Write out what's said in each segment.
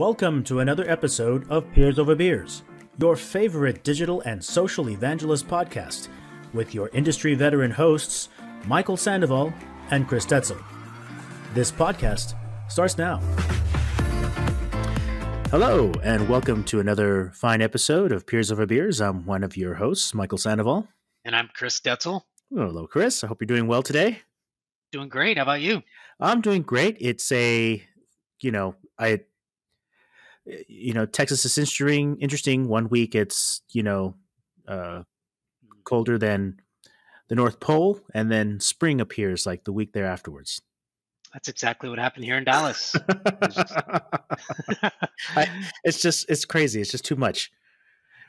Welcome to another episode of Peers Over Beers, your favorite digital and social evangelist podcast, with your industry veteran hosts, Michael Sandoval and Chris Tetzel. This podcast starts now. Hello, and welcome to another fine episode of Peers Over Beers. I'm one of your hosts, Michael Sandoval. And I'm Chris Tetzel. Hello, Chris. I hope you're doing well today. Doing great. How about you? I'm doing great. It's Texas is interesting. 1 week it's, colder than the North Pole, and then spring appears like the week there afterwards. That's exactly what happened here in Dallas. It's crazy. It's just too much.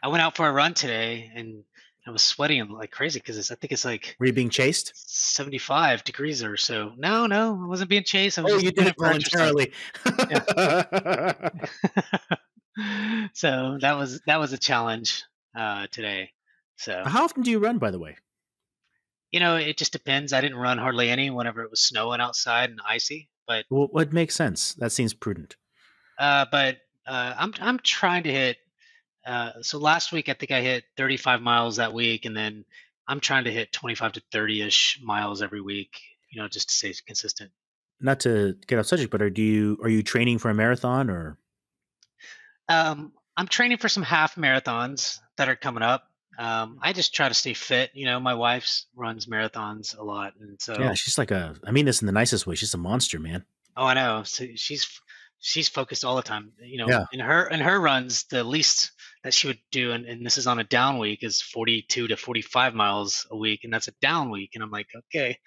I went out for a run today and I was sweating like crazy because I think it's like... Were you being chased? 75 degrees or so. No, I wasn't being chased. I was you did it voluntarily. So that was a challenge today. So how often do you run, by the way? It just depends. I didn't run hardly any whenever it was snowing outside and icy. But what makes sense? That seems prudent. But I'm trying to hit. So last week I think I hit 35 miles that week, and then I'm trying to hit 25 to 30-ish miles every week. Just to stay consistent. Not to get off subject, but are you training for a marathon or? I'm training for some half marathons that are coming up. I just try to stay fit. My wife runs marathons a lot, and so yeah, she's like I mean this in the nicest way. She's a monster, man. Oh, I know. So she's focused all the time. Yeah. In her runs, the least that she would do, and this is on a down week, is 42 to 45 miles a week, and that's a down week. And I'm like, okay,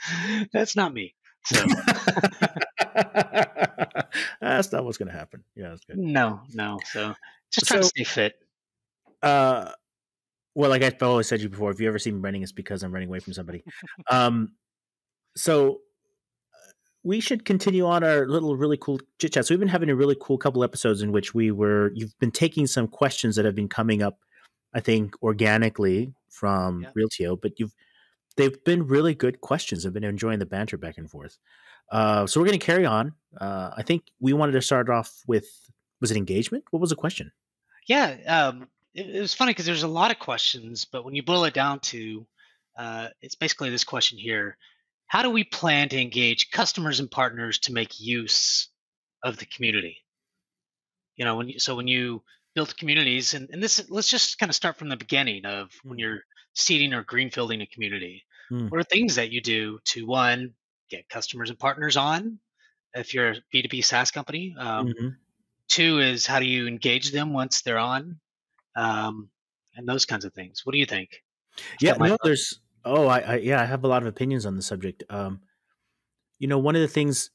that's not me. So that's not what's going to happen. Yeah, that's good. No. So just trying to stay fit. Well, like I've always said to you before, if you ever see me running, it's because I'm running away from somebody. So we should continue on our little really cool chit chat. So we've been having a really cool couple episodes in which you've been taking some questions that have been coming up, I think, organically from Realtio, but they've been really good questions. I've been enjoying the banter back and forth. So we're going to carry on. I think we wanted to start off with, was it engagement? What was the question? Yeah. It was funny because there's a lot of questions, but when you boil it down to, it's basically this question here. How do we plan to engage customers and partners to make use of the community? When you build communities, and this, let's just kind of start from the beginning of when you're seeding or greenfielding a community. What are things that you do to, one, get customers and partners on, if you're a B2B SaaS company? Two is, how do you engage them once they're on? And those kinds of things. What do you think? I have a lot of opinions on the subject. One of the things,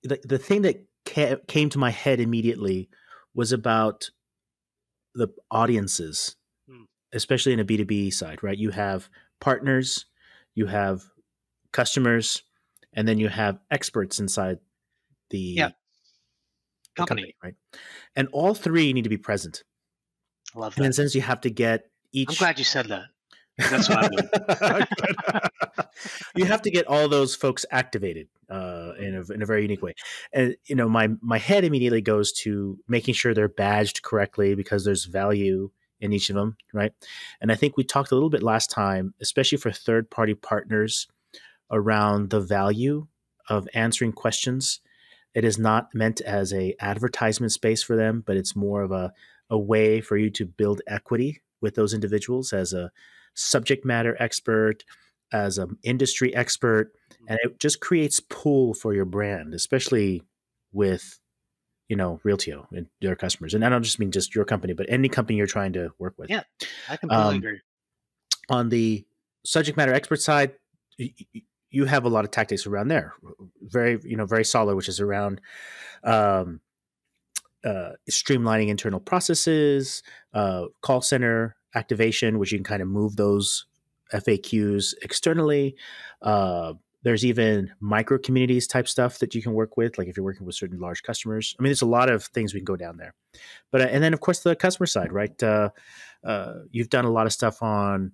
the thing that came to my head immediately was about the audiences, especially in a B2B side, right? You have partners, you have customers, and then you have experts inside the company, right? And all three need to be present. I love that. And in a sense, you have to get each. I'm glad you said that. That's what I'm doing. You have to get all those folks activated in a very unique way. And my head immediately goes to making sure they're badged correctly because there's value in each of them, right? And I think we talked a little bit last time, especially for third-party partners, around the value of answering questions. It is not meant as a advertisement space for them, but it's more of a way for you to build equity with those individuals as a subject matter expert, as an industry expert, and it just creates pull for your brand, especially with, Realtio and their customers. And I don't just mean just your company, but any company you're trying to work with. Yeah, I completely agree. On the subject matter expert side, you have a lot of tactics around there, very solid, which is around streamlining internal processes, call center activation, which you can kind of move those FAQs externally. There's even micro communities type stuff that you can work with, like if you're working with certain large customers. I mean, there's a lot of things we can go down there. But and then of course the customer side, right? You've done a lot of stuff on,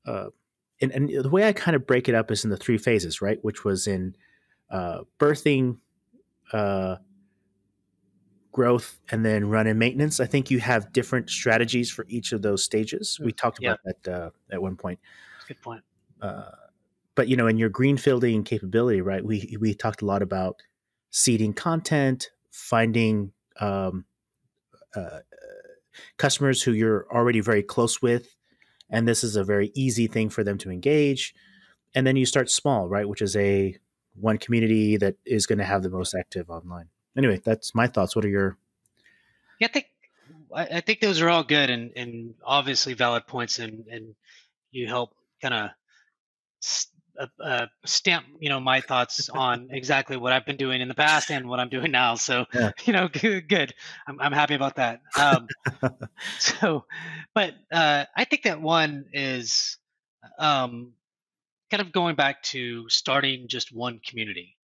and the way I kind of break it up is in the 3 phases, right? Which was in birthing growth, and then run and maintenance. I think you have different strategies for each of those stages. We talked Yeah, about that at one point. that's a good point. Uh, but in your greenfielding capability, right? We talked a lot about seeding content, finding uh, customers who you're already very close with, and this is a very easy thing for them to engage. And then you start small, right? Which is a one community that is going to have the most active online. Anyway, that's my thoughts. What are your? Yeah, I think those are all good and obviously valid points, and you help kind of stamp my thoughts on exactly what I've been doing in the past and what I'm doing now. So Yeah. good. I'm happy about that. So, but I think that one is um, kind of going back to starting just one community,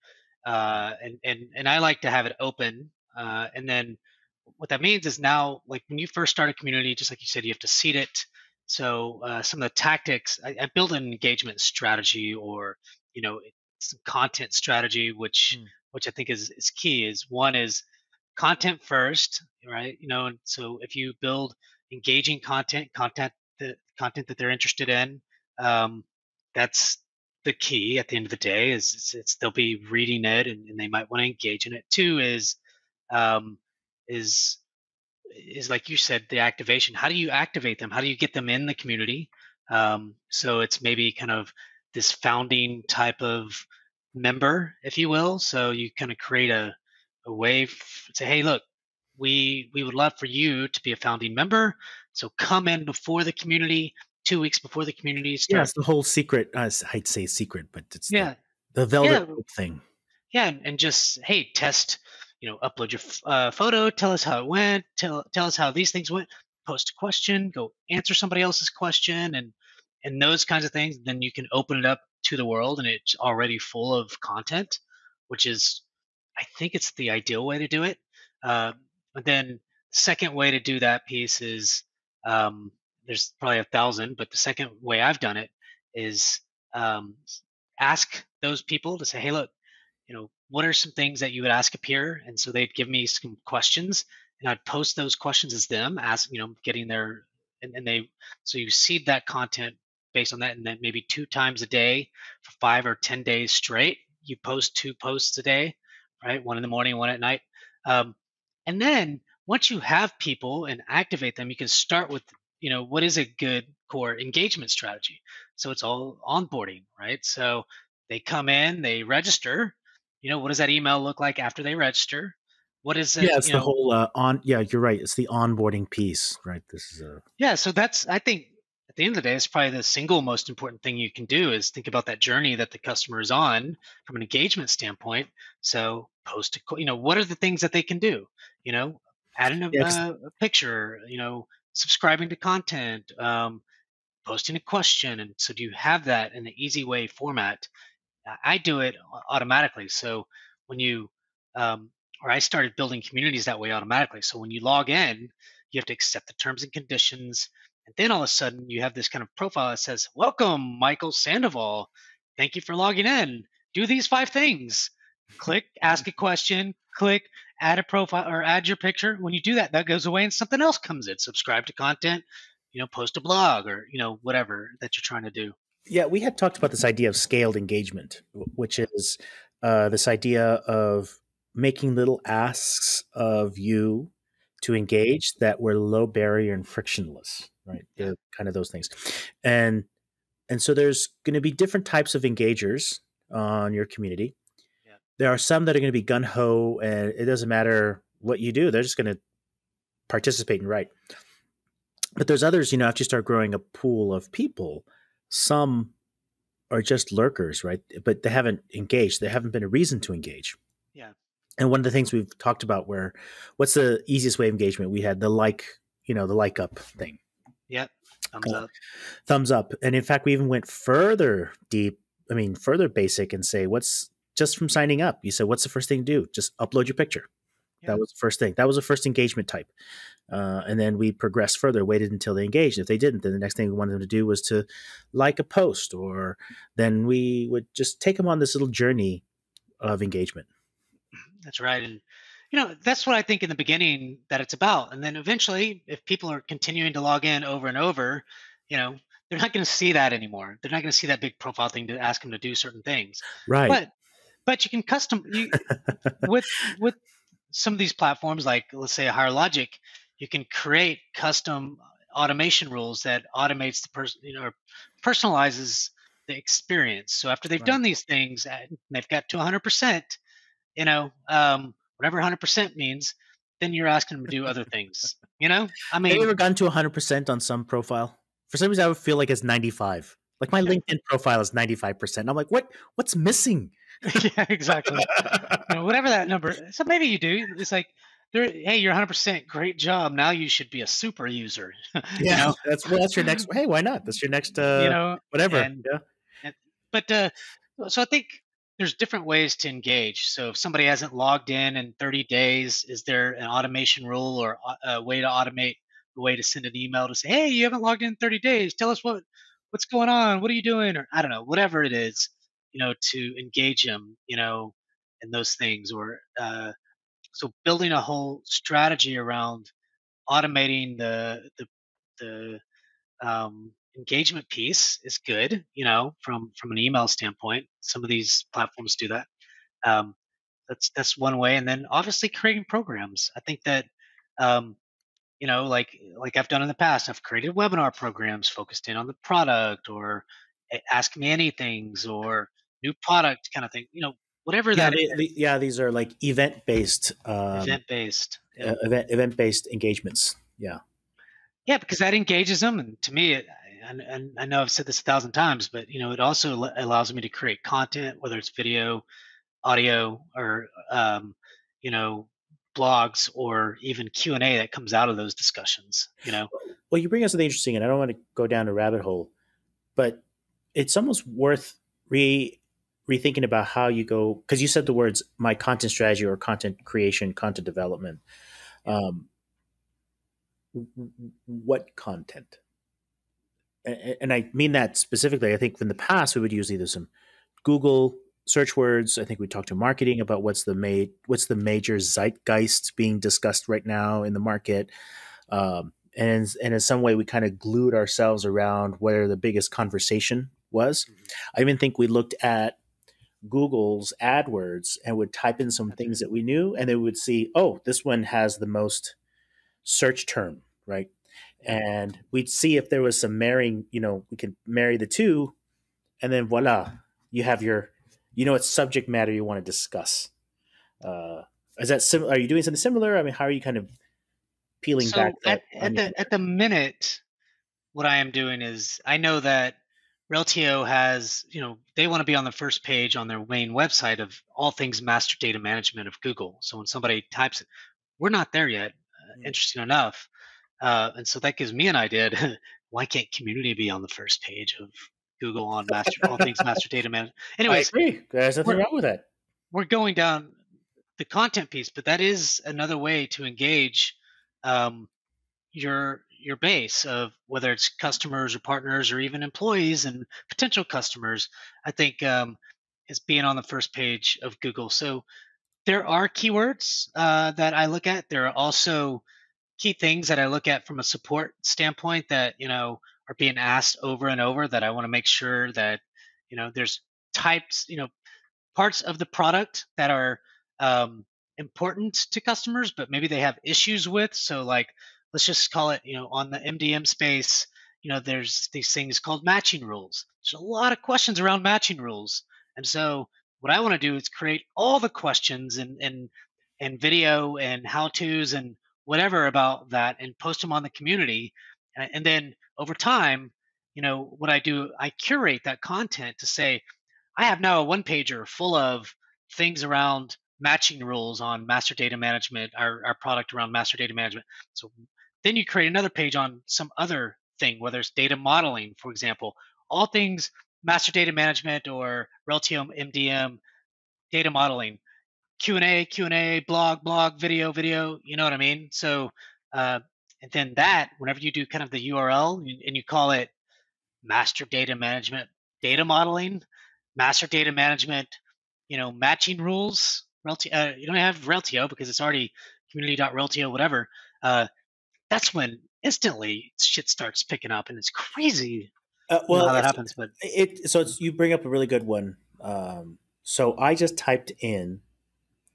and I like to have it open, and then what that means is now, like when you first start a community, just like you said, you have to seed it. So some of the tactics, I build an engagement strategy, or some content strategy, which Mm. which I think is key. Is one is content first, right? And so if you build engaging content that they're interested in, um, that's the key at the end of the day. It's they'll be reading it, and they might want to engage in it. Two um, is is like you said, the activation. How do you activate them? How do you get them in the community? So it's maybe kind of this founding type of member, if you will. So you kind of create a way, say, hey, look, we would love for you to be a founding member. So come in before the community, 2 weeks before the community Yeah, start. it's the whole secret. I'd say secret, but it's the Yeah, the velvet yeah, rope thing. yeah, and just hey, test, upload your photo, tell us how it went, tell us how these things went, post a question, go answer somebody else's question, and those kinds of things. Then you can open it up to the world, and it's already full of content, which is, I think, it's the ideal way to do it. But then second way to do that piece is, um, there's probably 1,000, but the second way I've done it is, um, ask those people to say, hey, look, what are some things that you would ask a peer? And so they'd give me some questions, and I'd post those questions as them, ask, getting their, and they, so you seed that content based on that. And then maybe 2 times a day for 5 or 10 days straight, you post 2 posts a day, right? One in the morning, one at night. Um, and then once you have people and activate them, you can start with, what is a good core engagement strategy? So it's all onboarding, right? So they come in, they register. What does that email look like after they register? What is it? Yeah, it's the whole on. Yeah, you're right. It's the onboarding piece, right? This is a Yeah. So that's, I think, at the end of the day, it's probably the single most important thing you can do is think about that journey that the customer is on from an engagement standpoint. So post, what are the things that they can do? You know, adding yeah. a picture. Subscribing to content. Posting a question. And so do you have that in an easy way format? I do it automatically. So when you, or I started building communities that way automatically. So when you log in, you have to accept the terms and conditions. And then all of a sudden, you have this kind of profile that says, welcome, Michael Sandoval. Thank you for logging in. Do these 5 things. Click, ask a question, click, add a profile or add your picture. When you do that, that goes away and something else comes in. Subscribe to content, post a blog or, whatever that you're trying to do. Yeah, we had talked about this idea of scaled engagement, which is this idea of making little asks of you to engage that were low barrier and frictionless, right? Yeah. The kind of those things, and and so there's going to be different types of engagers on your community. Yeah. There are some that are going to be gun ho, and it doesn't matter what you do; they're just going to participate and write. But there's others, after you start growing a pool of people, some are just lurkers, right? But they haven't engaged. There haven't been a reason to engage. Yeah. And one of the things we've talked about what's the easiest way of engagement? We had the the like up thing. Yep. Thumbs up. Thumbs up. And in fact, we even went further deep, further basic and say, what's just from signing up? You said, what's the first thing to do? Just upload your picture. Yeah. That was the first thing. That was the first engagement type. And then we progressed further, waited until they engaged. If they didn't, then the next thing we wanted them to do was to like a post, or then we would just take them on this little journey of engagement. That's right. And That's what I think in the beginning that it's about. And then eventually, if people are continuing to log in over and over, you know, they're not going to see that anymore. They're not going to see that big profile thing to ask them to do certain things. Right. But you can custom you with some of these platforms, like let's say a Higher Logic, you can create custom automation rules that automates the person, or personalizes the experience. So after they've Right. done these things and they've got to 100%, whatever 100% means, then you're asking them to do other things. I Have you mean, ever gotten to 100% on some profile? For some reason, I would feel like it's 95. Like my LinkedIn profile is 95%. I'm like, what's missing? yeah, exactly. Whatever that number. So maybe you do. It's like, hey, you're 100%. Great job. Now you should be a super user. you Yeah, know, that's your next. Hey, why not? That's your next you know, whatever. and, Yeah, and but so I think there's different ways to engage. So if somebody hasn't logged in 30 days, is there an automation rule or a way to automate a way to send an email to say, hey, you haven't logged in 30 days. Tell us what's going on. What are you doing? Or I don't know, whatever it is, to engage them, in those things. Or so building a whole strategy around automating the engagement piece is good, from an email standpoint. Some of these platforms do that. Um, that's one way, and then obviously creating programs. I think that like I've done in the past, I've created webinar programs focused in on the product, or ask me anythings, or new product kind of thing. Whatever yeah, that is, yeah. These are like event based. Yeah. event based engagements. Yeah, Yeah, because that engages them, and to me, and I know I've said this 1,000 times, but it also allows me to create content, whether it's video, audio, or you know, blogs, or even Q&A that comes out of those discussions. well, you bring up something interesting, and I don't want to go down a rabbit hole, but it's almost worth rethinking about how you go, because you said the words my content strategy or content creation, content development. Um, what content? And I mean that specifically. I think in the past we would use either some Google search words. I think we talked to marketing about what's the major zeitgeist being discussed right now in the market. And in some way we kind of glued ourselves around where the biggest conversation was. Mhm. I even think we looked at Google's AdWords and would type in some That's things right. that we knew, and then we would see, oh, this one has the most search term, right? Yeah. And we'd see if there was some marrying, we could marry the two, and then voila, you have your, it's subject matter you want to discuss. Uh, is that Are you doing something similar? I mean, how are you kind of peeling back So that at onion? the minute, what I am doing is I know that Reltio has, they want to be on the first page on their main website of all things master data management of Google. So when somebody types it, we're not there yet, interesting enough. And so that gives me an idea to, why can't community be on the first page of Google on all things master data management? I Anyways, agree. There's nothing we're, wrong with that. we're going down the content piece, but that is another way to engage um, your base of whether it's customers or partners or even employees and potential customers. I think is being on the first page of Google. So there are keywords that I look at. There are also key things that I look at from a support standpoint that are being asked over and over, that I want to make sure that there's types, parts of the product that are um, important to customers, but maybe they have issues with. So, like, let's just call it, on the MDM space, there's these things called matching rules. There's a lot of questions around matching rules, and so what I want to do is create all the questions and video and how tos and whatever about that, and post them on the community, and then over time, what I do, I curate that content to say, I have now a one pager full of things around matching rules on master data management, our product around master data management. So then you create another page on some other thing, whether it's data modeling, for example, all things master data management or Reltium MDM data modeling, Q&A, blog, video, you know what I mean? So, uh, and then that, whenever you do kind of the URL and you call it master data management, data modeling, master data management, matching rules. You don't have Reltio because it's already community.reltio, whatever. Uh, that's when instantly shit starts picking up, and it's crazy. Well, How that happens, but you bring up a really good one. So I just typed in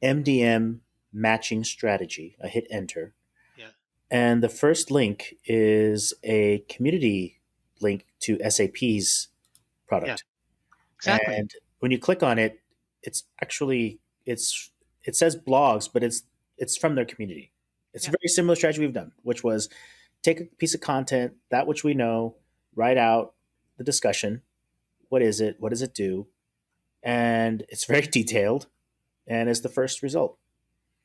MDM matching strategy. I hit enter, yeah, and the first link is a community link to SAP's yeah, product. exactly. And when you click on it, it's actually it says blogs, but it's from their community. It's a Yeah, very similar strategy we've done, which was take a piece of content, that which we know, write out the discussion. What is it? What does it do? And it's very detailed, and it's the first result.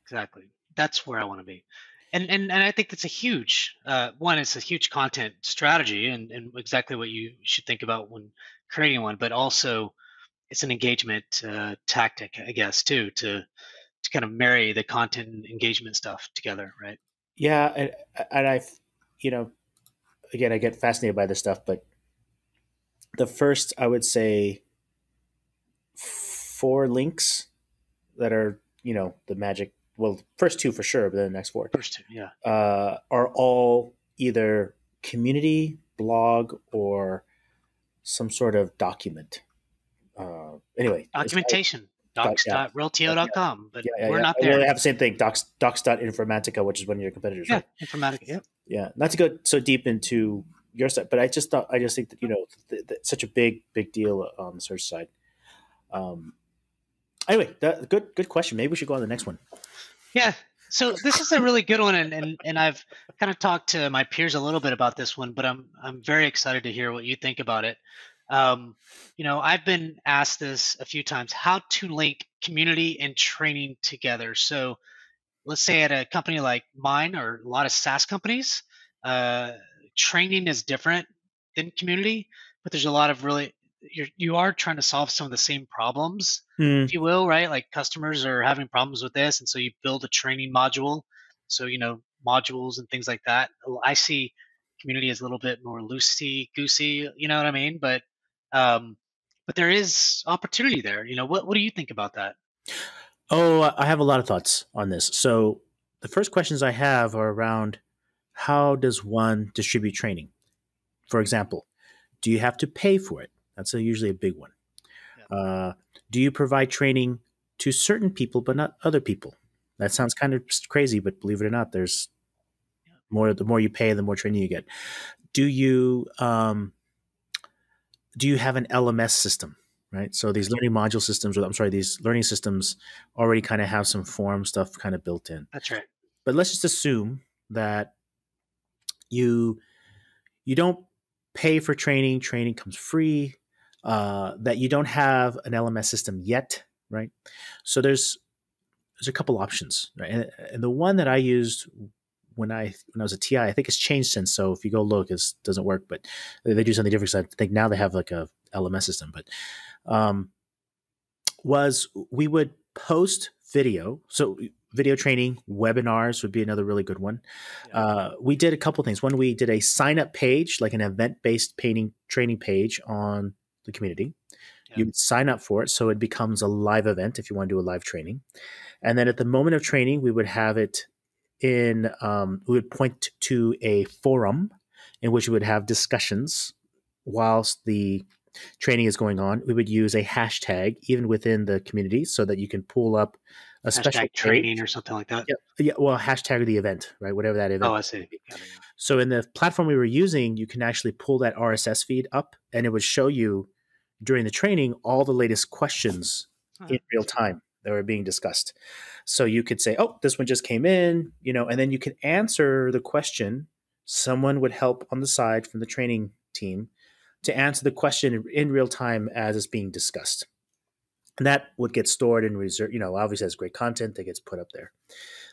exactly. That's where I want to be. And I think that's a huge one. It's a huge content strategy, and exactly what you should think about when creating one. But also, it's an engagement tactic, I guess, too, to kind of marry the content and engagement stuff together, right? Yeah, and you know, again, I get fascinated by this stuff, but the first, I would say, four links that are, the magic. Well, first two for sure, but then the next four First two, yeah. are all either community, blog, or some sort of document. Anyway, it's all Documentation, yeah, docs.reltio.com, but we're yeah. not Well, they there. have the same thing. Docs.informatica, which is one of your competitors, Yeah, right? Informatica, yeah. Yeah. Not to go so deep into your side, but I just think that such a big deal on the search side. Um, anyway, good question. Maybe we should go on to the next one. Yeah. So this is a really good one, and I've kind of talked to my peers a little bit about this one, but I'm very excited to hear what you think about it. Um, I've been asked this a few times: how to link community and training together. So let's say at a company like mine or a lot of SaaS companies, uh, training is different than community, but there's a lot of really you are trying to solve some of the same problems, Hmm. if you will, right? Like customers are having problems with this, and so you build a training module. So modules and things like that. I see community as a little bit more loosey goosey, you know what I mean? Um, but there is opportunity there. What do you think about that? Oh, I have a lot of thoughts on this. So the first questions I have are around how does one distribute training? For example, do you have to pay for it? That's usually a big one. Yeah, Uh, do you provide training to certain people but not other people? That sounds kind of crazy, but believe it or not, there's yeah, more. The more you pay, the more training you get. Do you do you have an LMS system? Right. So these right. learning module systems, or I'm sorry, these learning systems already kind of have some form stuff kind of built in. That's right. But let's just assume that you you don't pay for training. Training comes free. That you don't have an LMS system yet, right? So there's a couple options, right? And the one that I used when I was a TI, I think it's changed since. So if you go look, it doesn't work, but they do something different. So I think now they have like a LMS system, but um, was we would post video. So video training webinars would be another really good one. Yeah, We did a couple things. One, we did a sign up page, like an event based painting training page on the community. yeah. You would sign up for it, so it becomes a live event if you want to do a live training. And then at the moment of training, we would have it we would point to a forum in which we would have discussions whilst the training is going on. We would use a hashtag even within the community so that you can pull up a special Hashtag training page. or something like that. Yeah, yeah, well, hashtag the event, right? Whatever that Oh, event I may see. be. Got it, yeah. So in the platform we were using, you can actually pull that RSS feed up, and it would show you during the training all the latest questions Huh, in real that's cool. time that were being discussed. So you could say, "Oh, this one just came in," and then you could answer the question. Someone would help on the side from the training team to answer the question in real time as it's being discussed. And that would get stored and reserved. Obviously, has great content that gets put up there.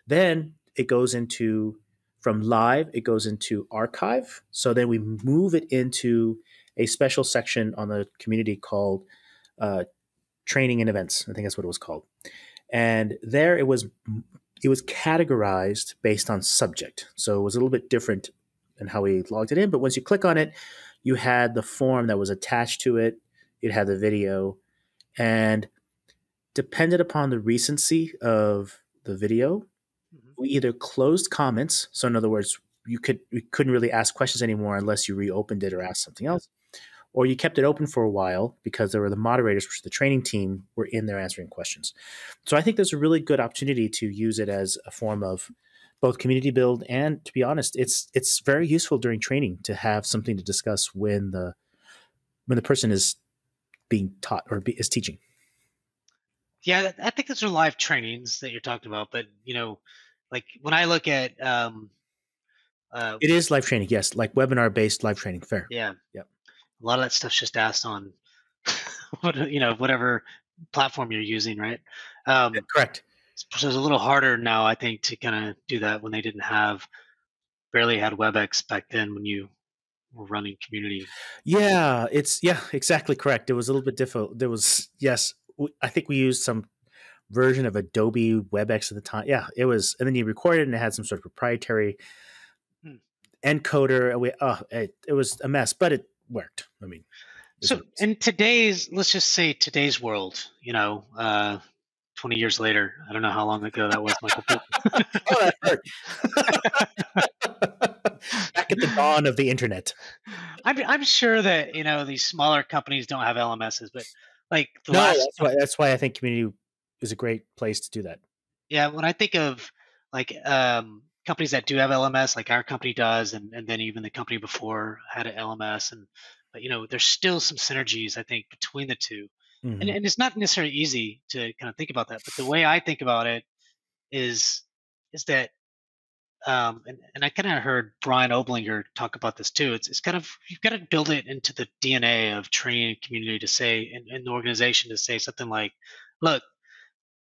Then it goes into from live, it goes into archive. So then we move it into a special section on the community called uh, training and events. I think that's what it was called. And there it was categorized based on subject. So it was a little bit different than how we logged it in. But once you click on it, you had the form that was attached to it. It had the video, and depended upon the recency of the video. Mhm. We either closed comments, so in other words, you couldn't really ask questions anymore unless you reopened it or asked something else, or you kept it open for a while because there were the moderators, which the training team were in there answering questions. So I think there's a really good opportunity to use it as a form of both community build and, to be honest, it's very useful during training to have something to discuss when the person is being taught or is teaching. Yeah, I think those are live trainings that you're talking about. But like when I look at uh, It is live training, yes, like webinar based live training. Fair. yeah, Yep. a lot of that stuff's just asked on whatever platform you're using, right? Um, Correct. so it's a little harder now, I think, to kind of do that when they didn't have barely had WebEx back then when you were running community. Yeah, exactly correct. It was a little bit difficult. There was yes, I think we used some version of Adobe WebEx at the time. Yeah, it was, and then you recorded and it had some sort of proprietary Hmm. encoder. It was a mess, but it worked. I mean, is So what it is. in let's just say today's world, 20 years later, I don't know how long ago that was, Michael. Oh, that hurt. Back at the dawn of the internet. I'm sure that these smaller companies don't have LMSs, but like the No, last, that's why I think community is a great place to do that. yeah, when I think of like companies that do have LMS, like our company does, and then even the company before had an LMS, and but there's still some synergies I think between the two, and Hmm. and it's not necessarily easy to kind of think about that, but the way I think about it is is that and I kind of heard Brian Oblinger talk about this too. It's kind of you've got to build it into the DNA of training and community to say, and the organization to say something like, look,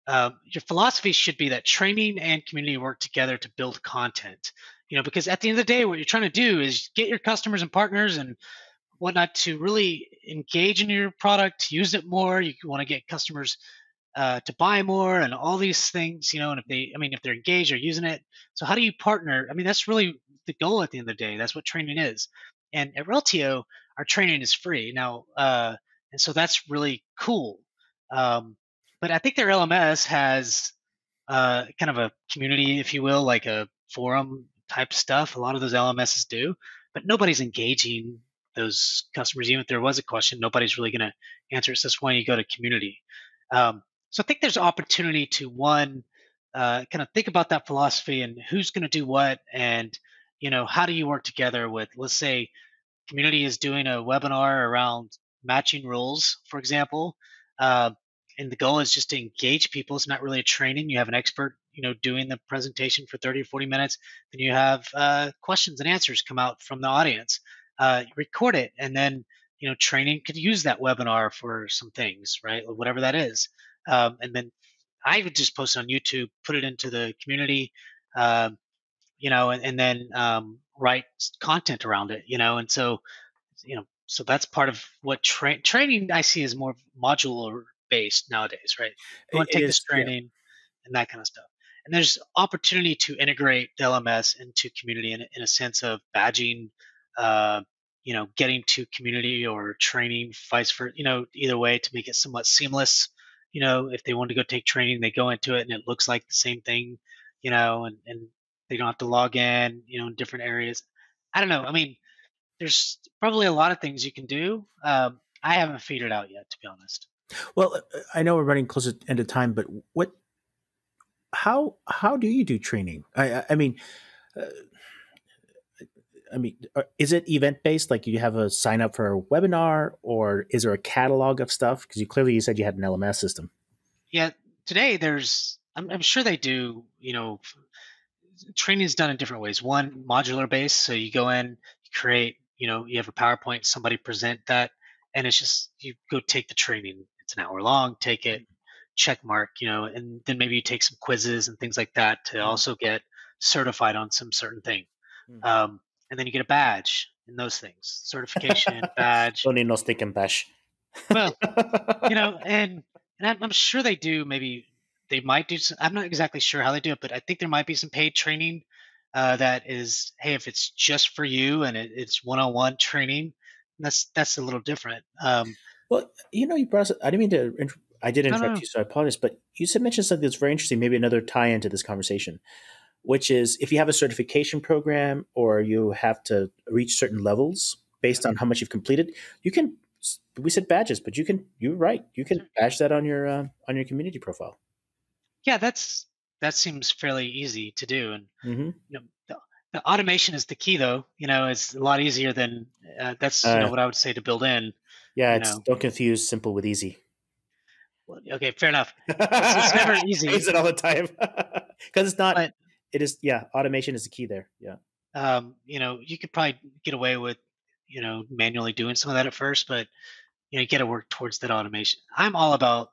your philosophy should be that training and community work together to build content. Because at the end of the day, what you're trying to do is get your customers and partners and whatnot to really engage in your product, use it more. You want to get customers to buy more and all these things, and if they're engaged or using it. So how do you partner? I mean, that's really the goal at the end of the day. That's what training is. And at Reltio, our training is free now, and so that's really cool. Um, but I think their LMS has kind of a community, if you will, like a forum type stuff. A lot of those LMSs do, but nobody's engaging those customers. Even if there was a question, nobody's really going to answer it. So that's why you go to community. Um, so I think there's opportunity to one, kind of think about that philosophy and who's going to do what, and how do you work together with, let's say, community is doing a webinar around matching rules, for example, uh, and the goal is just to engage people. It's not really a training. You have an expert, doing the presentation for 30 or 40 minutes. Then you have questions and answers come out from the audience. You record it, and then training could use that webinar for some things, right? Whatever that is, and then I would just post it on YouTube, put it into the community. And then write content around it, and so that's part of what training I see is more modular based nowadays, right? You want to It take this is, yeah. training and that kind of stuff. And there's opportunity to integrate the LMS into community in a sense of badging, getting to community or training, vice versa, either way to make it somewhat seamless. If they want to go take training, they go into it and it looks like the same thing, and they don't have to log in different areas. I don't know. I mean, there's probably a lot of things you can do. I haven't figured it out yet, to be honest. Well, I know we're running close to end of time, but how do you do training? Uh, is it event based? Like you have a sign up for a webinar, or is there a catalog of stuff? Because you said you had an LMS system. Yeah, today I'm sure they do. Training is done in different ways. One, modular based, so you go in, you create, you have a PowerPoint, somebody present that, and it's just you go take the training. It's an hour long. Take it, check mark, and then maybe you take some quizzes and things like that to Mm. also get certified on some certain thing. Mm. And then you get a badge and those things, certification, badge. Don't need no stick and bash. Well, and I'm sure they do. Maybe they might do. I'm not exactly sure how they do it, but I think there might be some paid training that is, hey, if it's just for you and it's one-on-one training, that's a little different. Well, you brought us. I didn't mean to. I did No, no, interrupt no. you, so I apologize. But you said mentioned something that's very interesting. Maybe another tie into this conversation, which is if you have a certification program or you have to reach certain levels Yep. based on how much you've completed, you can. We said badges, but you can. You're right. You can Sure. badge that on your community profile. Yeah, that seems fairly easy to do, and Hmm. the automation is the key, though. It's a lot easier than that's Uh, what I would say to build in. yeah, You it's know, don't confuse simple with easy. well, okay, fair enough. It's never I use easy, it all the time because it's not. but It is. Yeah, automation is the key there. Yeah. you could probably get away with manually doing some of that at first, but you got to work towards that automation. I'm all about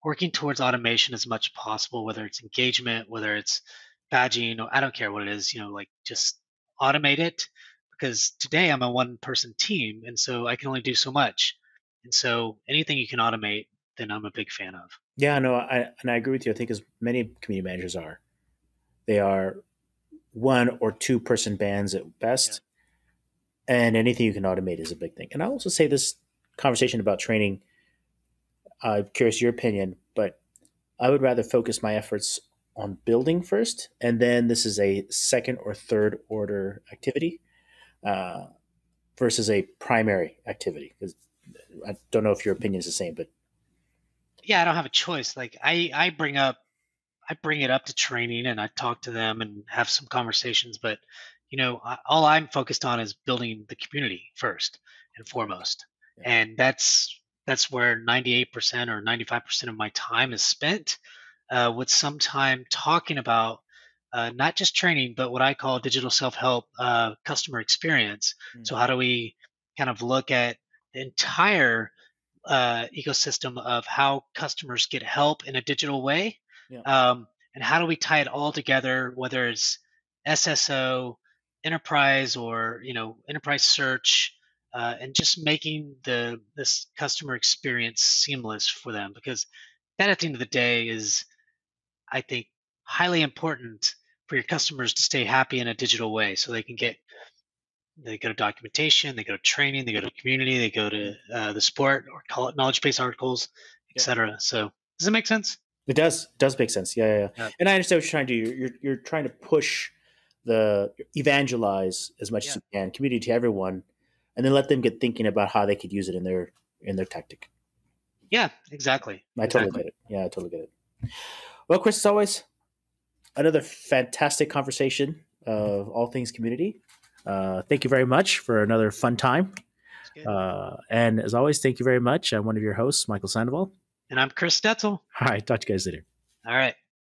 working towards automation as much as possible, whether it's engagement, whether it's badging, or I don't care what it is, like just automate it. Because today I'm a one person team, and so I can only do so much. And so anything you can automate, then I'm a big fan of. Yeah, no, I agree with you. I think as many community managers are, they are one or two person bands at Yeah. best, and anything you can automate is a big thing. And I also say this conversation about training. I'm curious your opinion, but I would rather focus my efforts on building first, and then this is a second or third order activity uh, versus a primary activity. Because I don't know if your opinion is the same, but Yeah, I don't have a choice. Like I bring it up to training and I talk to them and have some conversations, but all I'm focused on is building the community first and foremost. yeah, And that's where 98% or 95% of my time is spent, with some time talking about not just training, but what I call digital self-help, customer experience. mm, So how do we kind of look at the entire ecosystem of how customers get help in a digital way, yeah, and how do we tie it all together, whether it's SSO, enterprise, or enterprise search, and just making this customer experience seamless for them, because that at the end of the day is, I think, highly important for your customers to stay happy in a digital way, so they go to documentation, they go to training, they go to community, they go to mm, the sport, or call it knowledge base articles, yeah. etc. So does it make sense? It does make sense. Yeah, yeah, yeah. Yeah. And I understand what you're trying to do. You're trying to push the evangelize as much as Yeah. you can, community to everyone, and then let them get thinking about how they could use it in their tactic. Yeah. Exactly. I totally Exactly. get it. Yeah, I totally get it. Well, Chris, as always, another fantastic conversation of all things community. Thank you very much for another fun time. It's good. And as always, thank you very much. I'm one of your hosts, Michael Sandoval. And I'm Chris Stetzel. All right, talk to you guys later. All right.